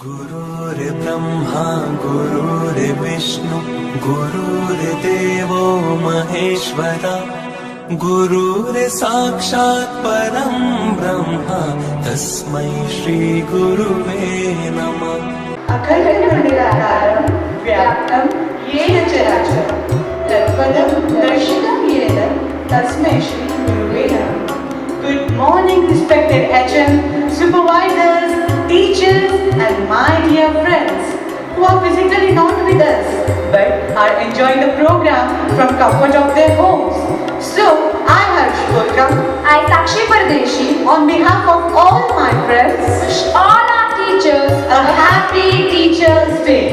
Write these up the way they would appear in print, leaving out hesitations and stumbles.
गुरुर्ब्रह्मा गुरुर्विष्णु गुरुर्देवो महेश्वरा गुरुर्साक्षात् परं ब्रह्म तस्मै श्री गुरुवे नमः। अखण्डमण्डलाकारं व्याप्तं येन चराचरं तत्पदं दर्शितं येन तस्मै श्री गुरुवे नमः। Good morning, respected HM, supervisors, teachers, and my dear friends who are physically not with us but are enjoying the program from comfort of their homes. So, I Harsh Golkar, I Sakshi Pardeshi, on behalf of all my friends, wish all our teachers a happy Teachers' Day.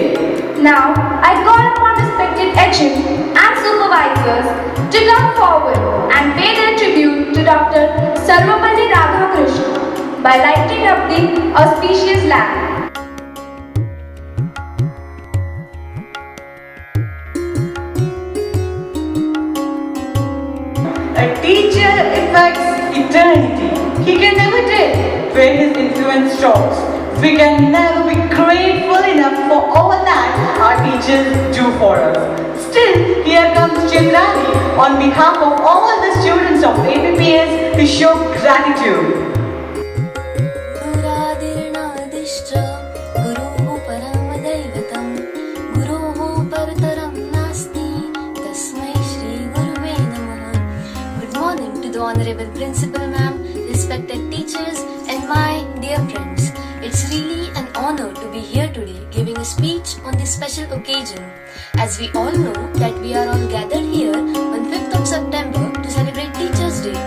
Now, I call upon respected HM and supervisors to come forward and pay their tribute to Dr. Sarvapalli Radhakrishnan by lighting up the auspicious lamp. A teacher affects eternity. He can never tell where his influence stops. We can never be grateful enough for all that our teachers do for us. Still, here comes Chandrani on behalf of all the students of APPS to show gratitude. गुरुरादिर्नादिश्च गुरुः परमदैवतं गुरोः परतरं नास्ति तस्मै श्री गुरुवे नमः. Good morning to the Honorable Principal Ma'am, respected teachers and my dear friends. It's really an honor to be here today giving a speech on this special occasion. As we all know that we are all gathered here on 5th of September to celebrate Teachers' Day,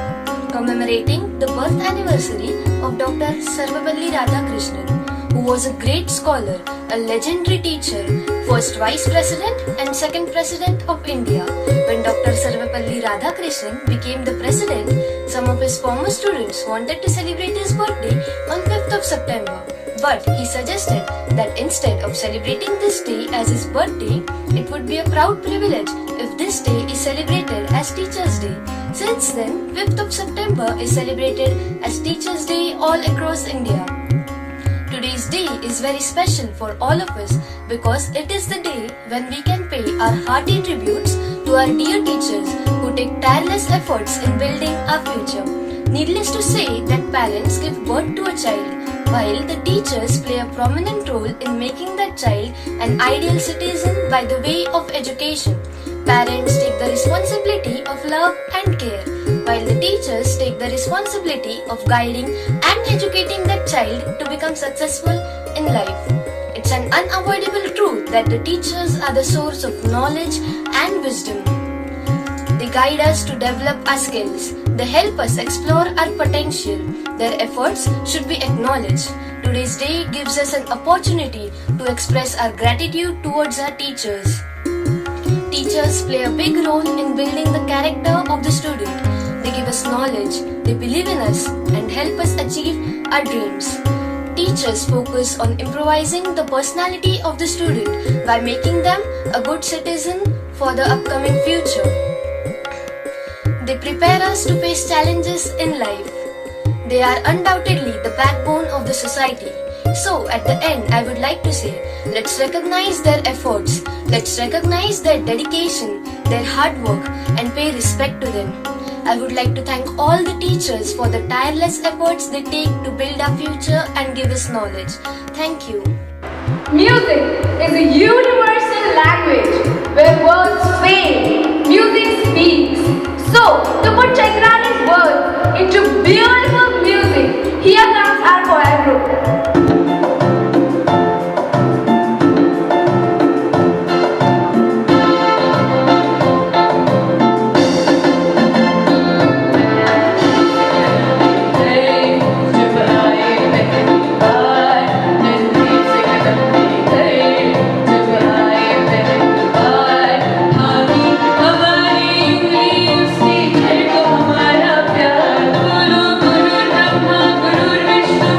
commemorating the birth anniversary of Dr. Sarvapalli Radhakrishnan, who was a great scholar, a legendary teacher, first Vice President and second President of India. When Dr. Sarvapalli Radhakrishnan became the President, some of his former students wanted to celebrate his birthday on 5th of September. But he suggested that instead of celebrating this day as his birthday, it would be a proud privilege if this day is celebrated as Teachers' Day. Since then, 5th of September is celebrated as Teachers' Day all across India. Today's day is very special for all of us because it is the day when we can pay our hearty tributes to our dear teachers who take tireless efforts in building our future. Needless to say that parents give birth to a child, while the teachers play a prominent role in making that child an ideal citizen by the way of education. Parents take the responsibility of love and care, while the teachers take the responsibility of guiding and educating that child to become successful in life. It's an unavoidable truth that the teachers are the source of knowledge and wisdom. They guide us to develop our skills. They help us explore our potential. Their efforts should be acknowledged. Today's day gives us an opportunity to express our gratitude towards our teachers. Teachers play a big role in building the character of the student. They give us knowledge, they believe in us, and help us achieve our dreams. Teachers focus on improvising the personality of the student by making them a good citizen for the upcoming future. They prepare us to face challenges in life. They are undoubtedly the backbone of the society. So, at the end, I would like to say, let's recognize their efforts, let's recognize their dedication, their hard work, and pay respect to them. I would like to thank all the teachers for the tireless efforts they take to build our future and give us knowledge. Thank you. Music is a universal language where words fail, music speaks. So, to put Chandrani's words into beautiful music, here comes our choir group. हमारा प्यार गुरु गुरु ब्रह्मा गुरु Vishnu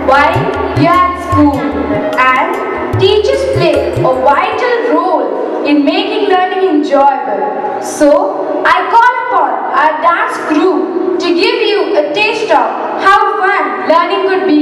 while we are at school, and teachers play a vital role in making learning enjoyable. So, I call upon our dance group to give you a taste of how fun learning could be.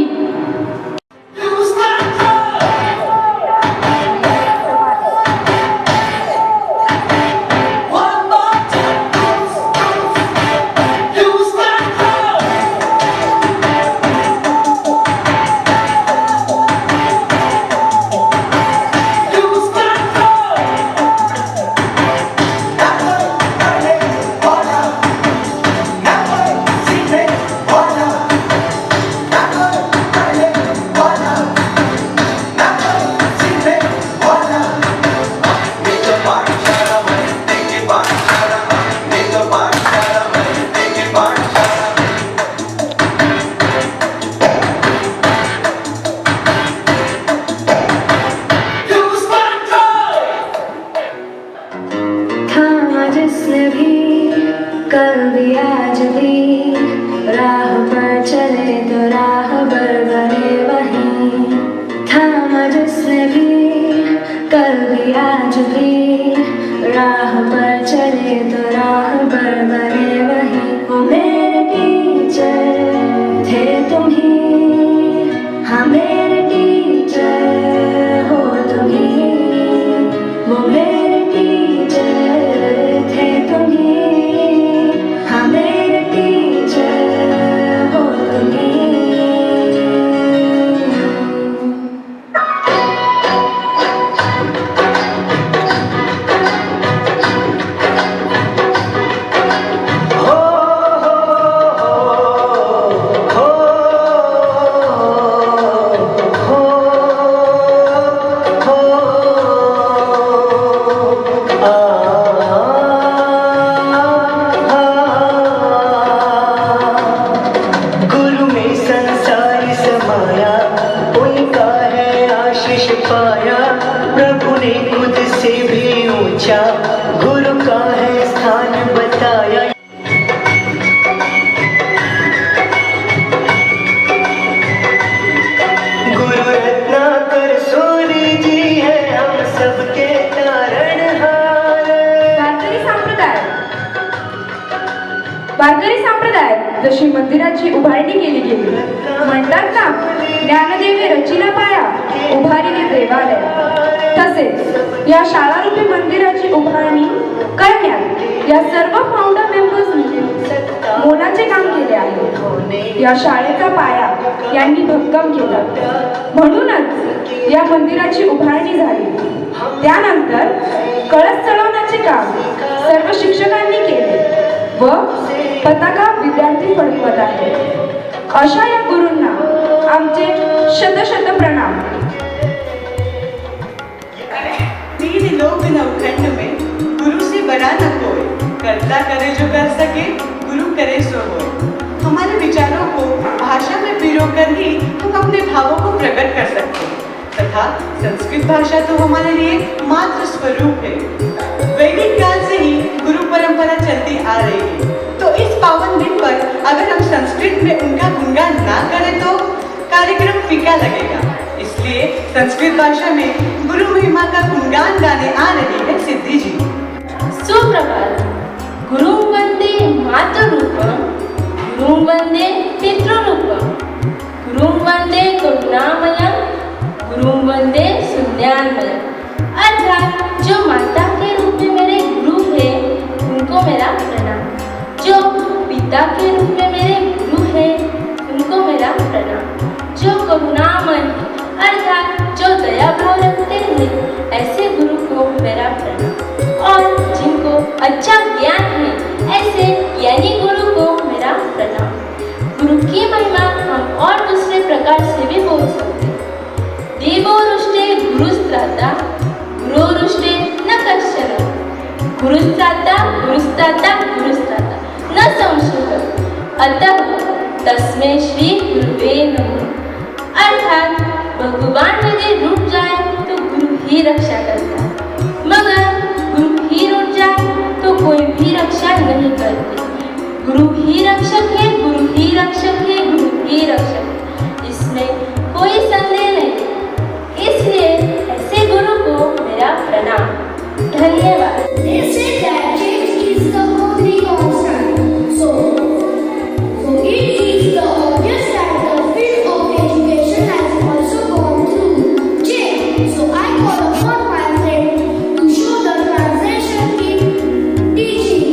जिसने भी कल भी आज भी राह पर चले तो राह पर बने वहीं। थामा जिसने भी कल भी आज भी राह पर चले तो राह पर बने वहीं। वो मेरे टीचर थे तुम ही, हाँ मेरे टीचर हो तुम ही। वो मेरे टीचर थे तुम ही, हाँ मेरे टीचर हो तुम ही। प्रभु ने खुद से भी ऊंचा गुरु का है स्थान बताया। गुरु रत्नाकर सूरी जी है हम सबके तारणहार। वारकरी संप्रदाय जशी मंदिराची उभारणी केली गेली, म्हणतात ना ज्ञानदेवे रचिला पाया उभारिले देवालय, तसेच या शाळारूपी मंदिराची उभारणी करण्यात या सर्व फाउंडर मेंबर्सनी मोलाचे काम केले आहे. या शाळेचा पाया यांनी भक्कम केला, म्हणूनच या मंदिराची उभारणी झाली. त्यानंतर कळस चढवण्याचे काम सर्व शिक्षकांनी केले व पताका विद्यार्थी फडकवत आहेत. अशा या गुरूंना आमचे शत प्रणाम. तीन लोग नवखंड में गुरु से बड़ा न कोई, करता करे जो कर सके, गुरु करे सो होए। हमारे विचारों को भाषा में पिरोकर ही हम अपने भावों को प्रकट कर सकते हैं तथा संस्कृत भाषा तो हमारे लिए मातृ स्वरूप है। वैदिक काल से ही गुरु परंपरा चलती आ रही है, तो इस पावन दिन पर अगर हम संस्कृत में उनका गुणगान ना करें तो कार्यक्रम फीका लगेगा। इसलिए संस्कृत भाषा में गुरु महिमा का गुणगान गाने आ रही है सिद्धि जी। सुप्रभात। गुरुं वंदे मातृरूपं, गुरुं वंदे पितृरूपं, गुरुं वंदे करुणामयं, गुरुं वंदे शून्यान्मयं। अर्थात जो माता के रूप में मेरे गुरु है उनको मेरा प्रणाम, जो पिता के रूप में मेरे गुरु है उनको मेरा प्रणाम, जो करुणामय अर्थात जो दया भाव रखते हैं ऐसे गुरु को मेरा प्रणाम, और जिनको अच्छा ज्ञान है ऐसे ज्ञानी गुरु को मेरा प्रणाम। गुरु की महिमा हम और दूसरे प्रकार से भी बोल सकते हैं। देवो रुष्टे गुरुस्त्राता, गुरुरुष्टे न कश्चन, गुरुस्त्राता गुरुस्त्राता गुरुस्त्राता न संशय, अतः तस्मै श्री गुरुवे नमः। अर्थात भगवान यदि रुक जाए तो गुरु ही रक्षा करता है, मगर गुरु ही रुक जाए तो कोई भी रक्षा नहीं करते। गुरु ही रक्षक है, गुरु ही रक्षक है, गुरु ही रक्षक है। इसमें कोई संदेह नहीं। इसलिए ऐसे गुरु को मेरा प्रणाम। धन्यवाद। They say that change is the only constant. So it is the obvious that the field of education has also gone through change. So I call upon my friend to show the transition in teaching.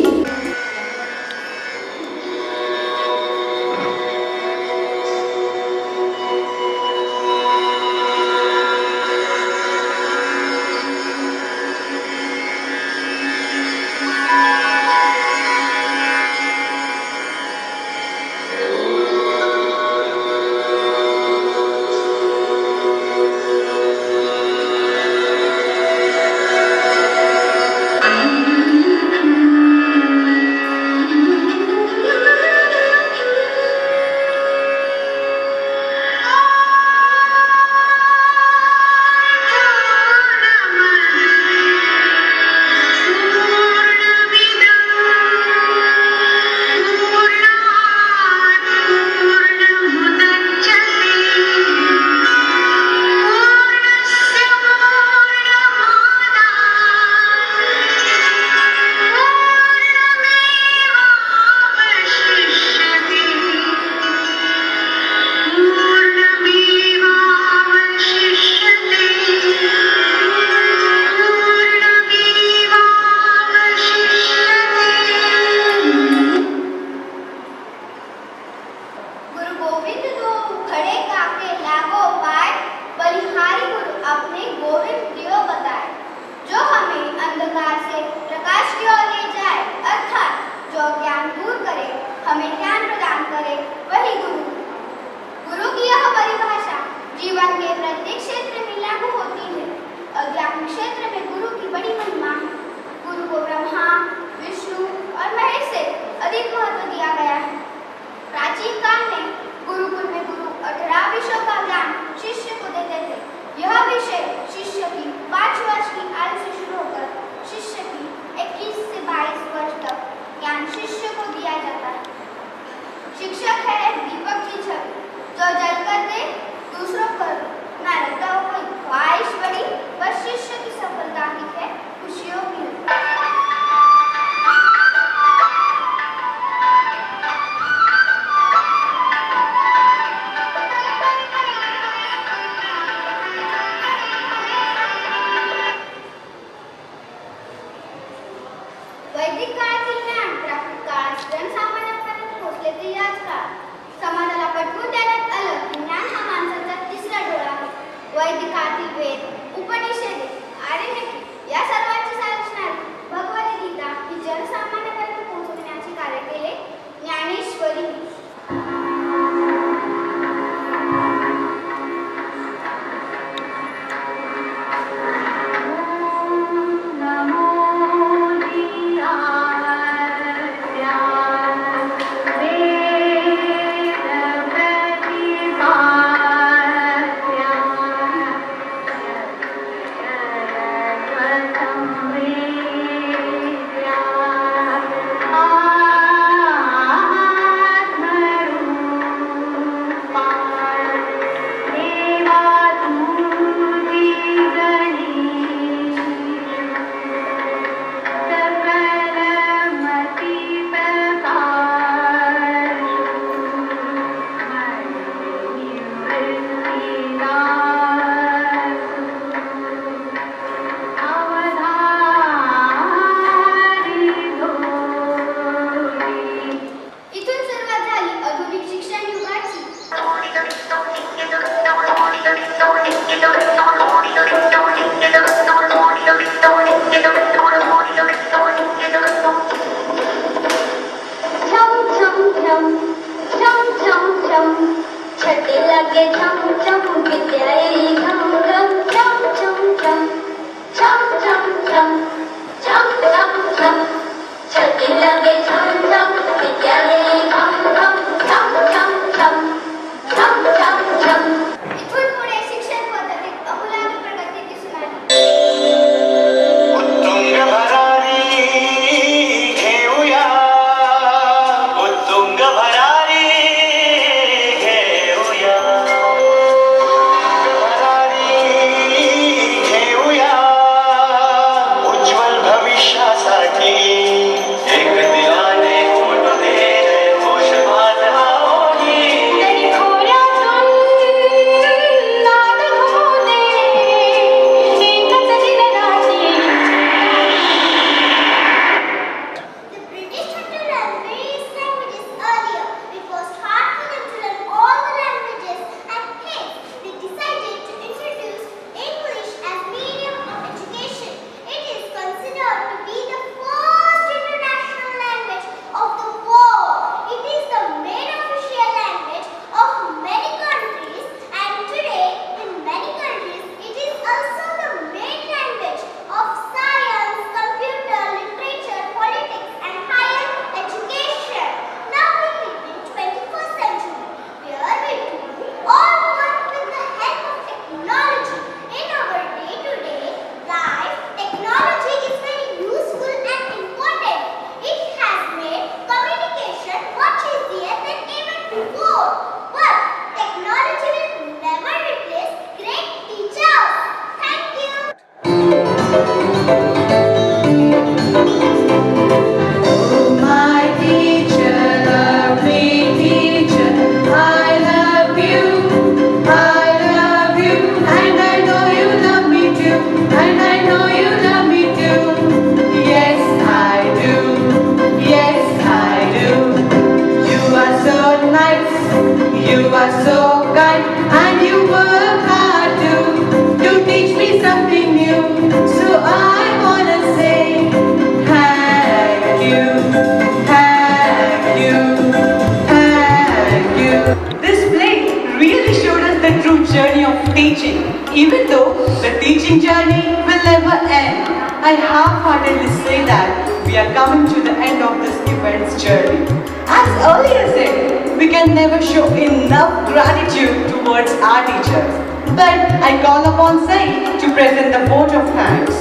Even though the teaching journey will never end, I half-heartedly say that we are coming to the end of this event's journey. As earlier said, we can never show enough gratitude towards our teachers. But I call upon Sai to present the vote of thanks.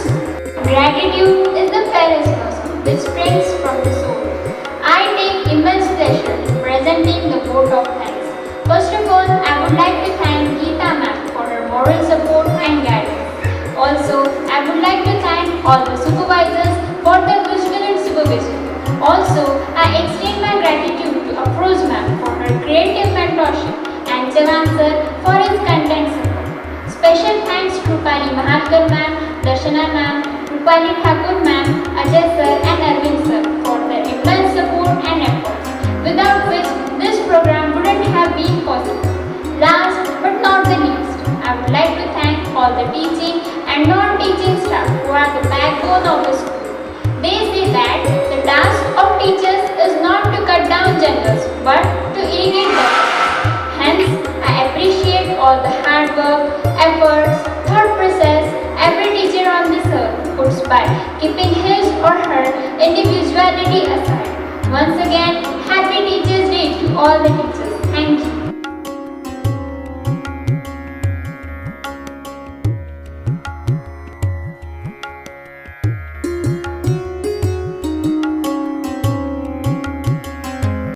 Gratitude is the fairest muscle which springs from the soul. I take immense pleasure in presenting the vote of thanks. First of all, I would like to thank Geeta ma'am for her moral support and guidance. Also, I would like to thank all the supervisors for their vigilant supervision. Also, I extend my gratitude to Afroz ma'am for her creative mentorship and Javan sir for his content support. Special thanks to Rupali Mahatkar ma'am, Darshana ma'am, Rupali Thakur ma'am, Ajay sir and Arvind sir for their immense support and efforts, without which this program wouldn't have been possible. Last but not the least, I would like to thank all the teaching and non-teaching staff who are the backbone of the school. They say that the task of teachers is not to cut down jungles but to irrigate them. Hence, I appreciate all the hard work, efforts, thought process every teacher on this earth puts by keeping his or her individuality aside. Once again, happy Teachers' Day to all the teachers. Thank you.